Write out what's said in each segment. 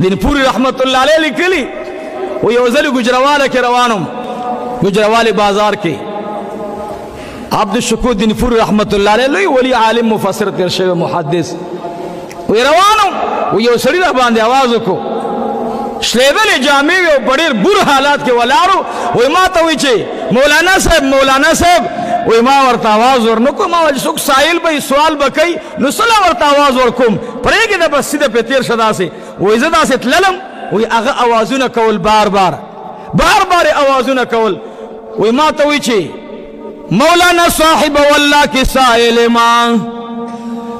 دین پوری رحمت اللہ علیہ لکلی وہ یوزل گجرواله کے روانم گجرواله بازار کے عبد الشکور دین پوری رحمت اللہ علیہ لوی ولی عالم مفسر ترشو محدث وہ روانم وہ یو سڑی رہ باندے آوازو کو شلیدل جامعی و بڑیر بر حالات کے ولارو وہ ما توی چھے مولانا صاحب وہ ما ورطا آواز ورنکو ما وجہ سک سائل بھئی سوال بکئی نسلا ورطا آواز ورکم پڑے گی دا بس سیدہ پہ تیر شدا سے وہ ازدہ سے تللم وہ اغا آوازو نکول بار بار آوازو نکول وہ ما توی چھے مولانا صاحب واللہ کی سائل ماں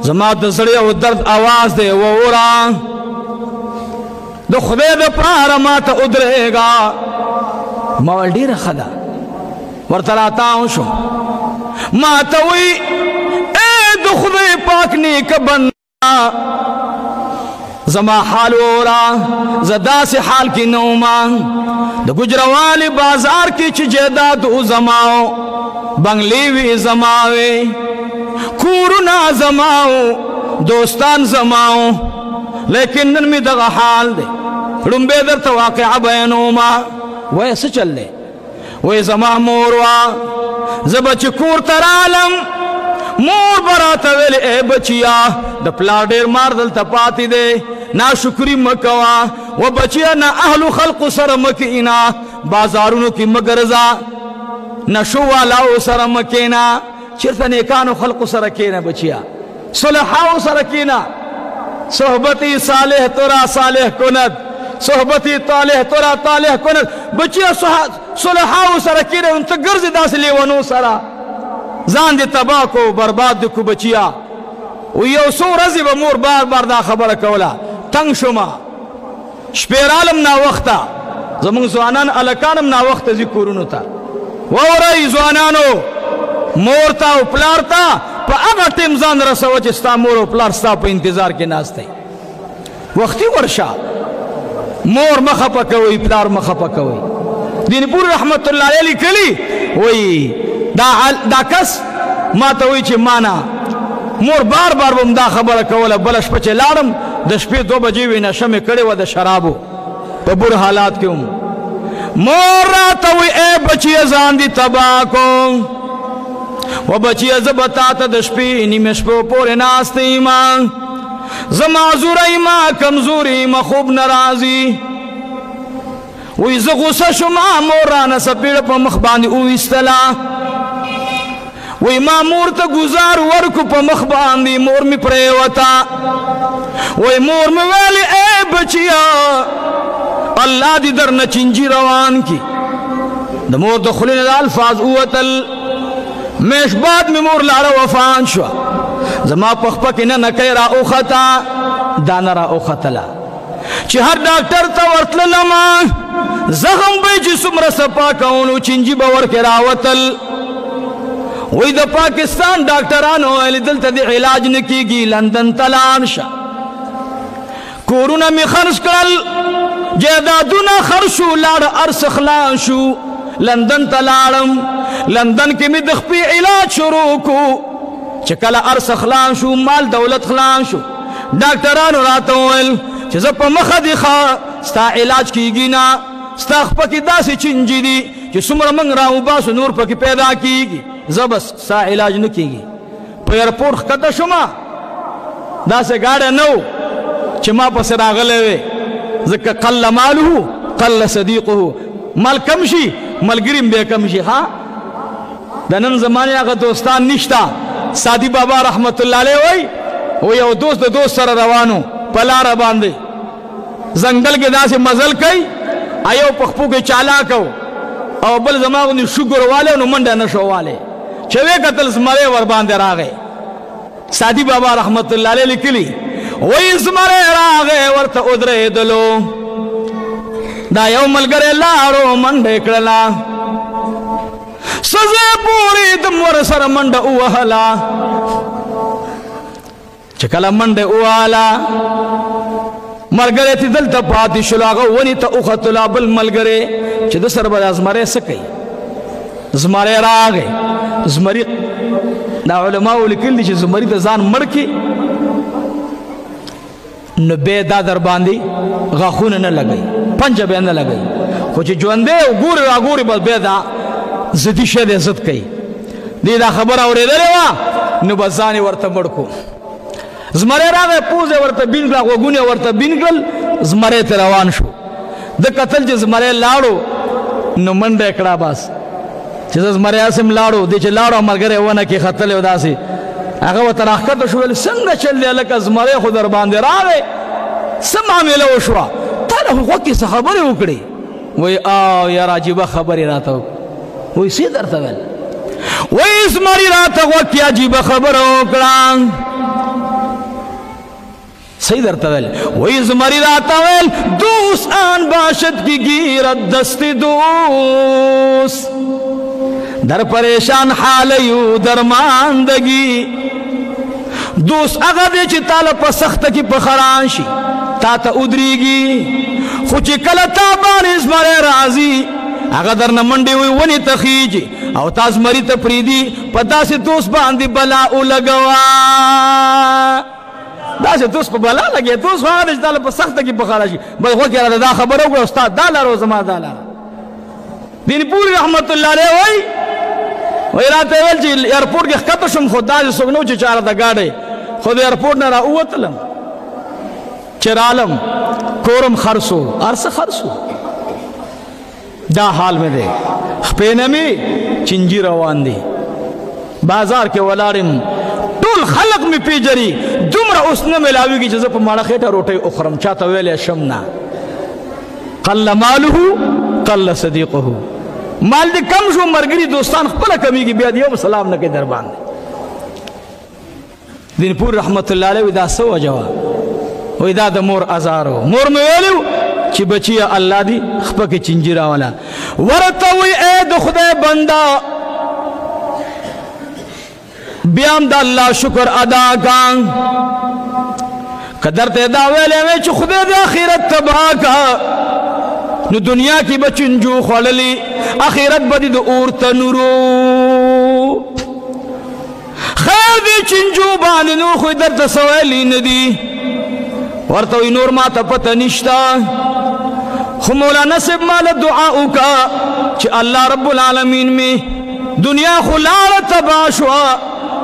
زماد زڑیا و درد آواز دے وہ اوران دو خدای دا پارا ما تا ادرے گا مول دیر خدا ورطلاتا ہوں شو ما تاوی اے دو خدای پاک نیک بندہ زما حال ورا زدا سے حال کی نوما دو گجروالی بازار کی چی جیداد او زماؤ بنگلیوی زماوے کورنا زماؤ دوستان زماؤ لیکن نن میں دغا حال دے رنبے در تواقع بینوما وہ ایسے چل لے وہ زمان موروا زبچ کور ترالم مور براتا ویلے اے بچیا دا پلا دیر مار دل تپاتی دے نا شکری مکوا و بچیا نا اہل خلق سر مکینا بازارونو کی مگرزا نا شوالاو سر مکینا چرتا نیکانو خلق سر کینا بچیا صلحاو سر کینا صحبتی صالح ترا صالح کند صحبتی طالح ترا طالح کند بچیا صلحاو سر کینا انتا گرز دا سے لیونو سرا زان دی تباہ کو برباد دی کو بچیا و یو سو رزی با مور بار بار دا خبر کولا تنگ شما شپیرالم نا وقتا زمان زوانان علکانم نا وقتا ذکرونو تا وورائی زوانانو مورتا و پلارتا پا اگا ٹیم زان رسو چستا مور و پلار ستا پا انتظار کے ناستے وقتی ورشا مور مخپا کوئی پلار مخپا کوئی دین پور رحمت اللہ علیہ کلی وی دا کس ما توی چی مانا مور بار بار بم دا خبر کولا بلش پچے لارم دا شپی 2 بجیوی نشم کڑی و دا شرابو پا بر حالات کیوں مور را توی اے بچی ازان دی تباکو و بچی ازبتا تا دا شپی نیمش پو پور ناستی ایمان زمازور ایمان کمزوری ما خوب نرازی وی زغوصا شما مورانا سپیڑ پا مخباندی اوی استلا وی ما مور تا گزار ورکو پا مخباندی مور می پریوتا وی مور می ویلی اے بچیا اللہ دی در نچنجی روان کی دا مور دخلین دا الفاظ اوتل میش بعد می مور لارا وفان شوا زما پخپا کی نکی را اوختا دانا را اوختلا چی ہر ڈاکٹر تا ورطل لما زغم بی جسم رسپا کونو چنجی باور کے راوتل وی دا پاکستان ڈاکٹرانو ایلی دلتا دی علاج نکی گی لندن تلان شا کورونا می خرش کرل جیدادونا خرشو لار ارس خلان شو لندن تلارم لندن کی می دخپی علاج شروع کو چکل ارس خلان شو مال دولت خلان شو ڈاکٹرانو راتویل چیزا پا مخدی خوا ستا علاج کی گی نا ستا خپا کی دا سی چنجی دی چی سمر منگ راہو باسو نور پا کی پیدا کی گی زبس ستا علاج نکی گی پا ایرپورٹ خطا شما دا سے گاڑا نو چی ما پا سراغلے وے ذکر قل مالو قل صدیقو مال کمشی ملگریم بے کمشی ہاں دا نن زمانی آگا دوستان نشتا سادی بابا رحمت اللہ علیہ وی وی او دوست سر روانو پلارا باندے زنگل کے دا سے مزل کئی آیو پخپو کے چالا کو او بل زماغو نی شگر والے انو منڈا نشو والے چوے قتل زمرے ور باندے راگے سادی بابا رحمت اللہ علیہ لکلی وی زمرے راگے ورطا ادرے دلو دا یو ملگرے لارو منڈے کڑلا سزے پوری دم ور سر منڈا اوہلا چکلا منڈے اوہلا ملگرے تی دل تا پاتی شلاغا ونی تا اخطلا بل ملگرے چی دو سر بدا زمرے سکئی زمرے راگے زمری دا علماء لکل دی چی زمری تا زان مڑکی نو بے دا در باندې غاخونه نه لګي پنجه به نه لګي خو چې ژوندې ګوري راګوري بس بے دا زدي شه دې عزت کوي دې دا خبر اورېدلې وه نو بس ځان ورته مړ کو زمری راغی پوزه ورته بین کړه غوږونه ورته بین کړل زمری ته روان شو د قتل چې زمری لاړو نو منډه کړه بس چې زمری اسم لاړو دې چې لاړو ملګری ونه کې خطلې وداسي هغه ورته راښکته شو ویل څنګه چل دی لکه زمری خو در باندې راغی څه معامله وشوه تا له غوږ کې څه خبرې وکړې وایي او یار عجیبه خبرې راته وکړه وایي څه درته ویل وایي زمري راته غوږ کې عجیبه خبره وکړه صحیح درته ویل وایي زمري راته ویل دوست آن باشد کی گیرد دست دوست در پریشان حالیو درماندگی دوست هغه دی چې تا له په سخته کې په خران شي تا ته ودرېږي خو چې کله تا باندې زمری راځي هغه درنه منډې وي ونې ته خیږي او تا زمري ته پرېږدي په داسې دوست باندې بلا ولګوه داسې دوست په بلا لګې دوست خو هغه دی چې تا له په سخته کې په خران شي بس غوږ یې راته دا خبره وکړه استاد دا لاره او زما دا لاره دین پوری رحمت الله علیه وایي وی راته ویل چې ایرپورټ کې ښکته شم خو داسې څوک نه و چې چا راته ګاډی خو د ایرپورټ نه راووتلم چې رالم کورم خرڅ و هر څه خرڅ و دا حال مې دی خپې نه مې چینجي روان دي بازار کې ولاړ یم ټول خلق مې پیژني دومره اوس نه میلاویږي چې زه په ماړه خېټه روټۍ وخورم چاته ویلی شم نه قل ماله قل صدیقه مال دې کم شو مرګري دوستان خپله کمیږي بیا دې یو سلام نه کوي در باندې دین پور رحمت الله علیه دا څه وجه وه وایي دا د مور ازار و مور مې ویلي چې بچیه الله دې خپه کې چینجي راوله ورته وایي ای د خدای بنده بیا هم د الله شکر ادا کا که درته دا ویلی وی چې خدای دې آخرت تباه کا نو دنیا کی بچنجو خوړلی اخرت بدی د اور تنورو خیر دی چنجو باندې نور خو درته سویلی ندی ورته وی نور ما ته پته نشتا خو مولانا صاحب مال دعا وکا چې الله رب العالمین می دنیا خو لاړه تباه شوه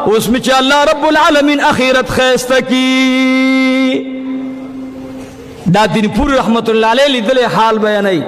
اوس می چې الله رب العالمین اخرت ښایسته کی دا دین پور رحمت الله علیه لیدلی حال بیانوي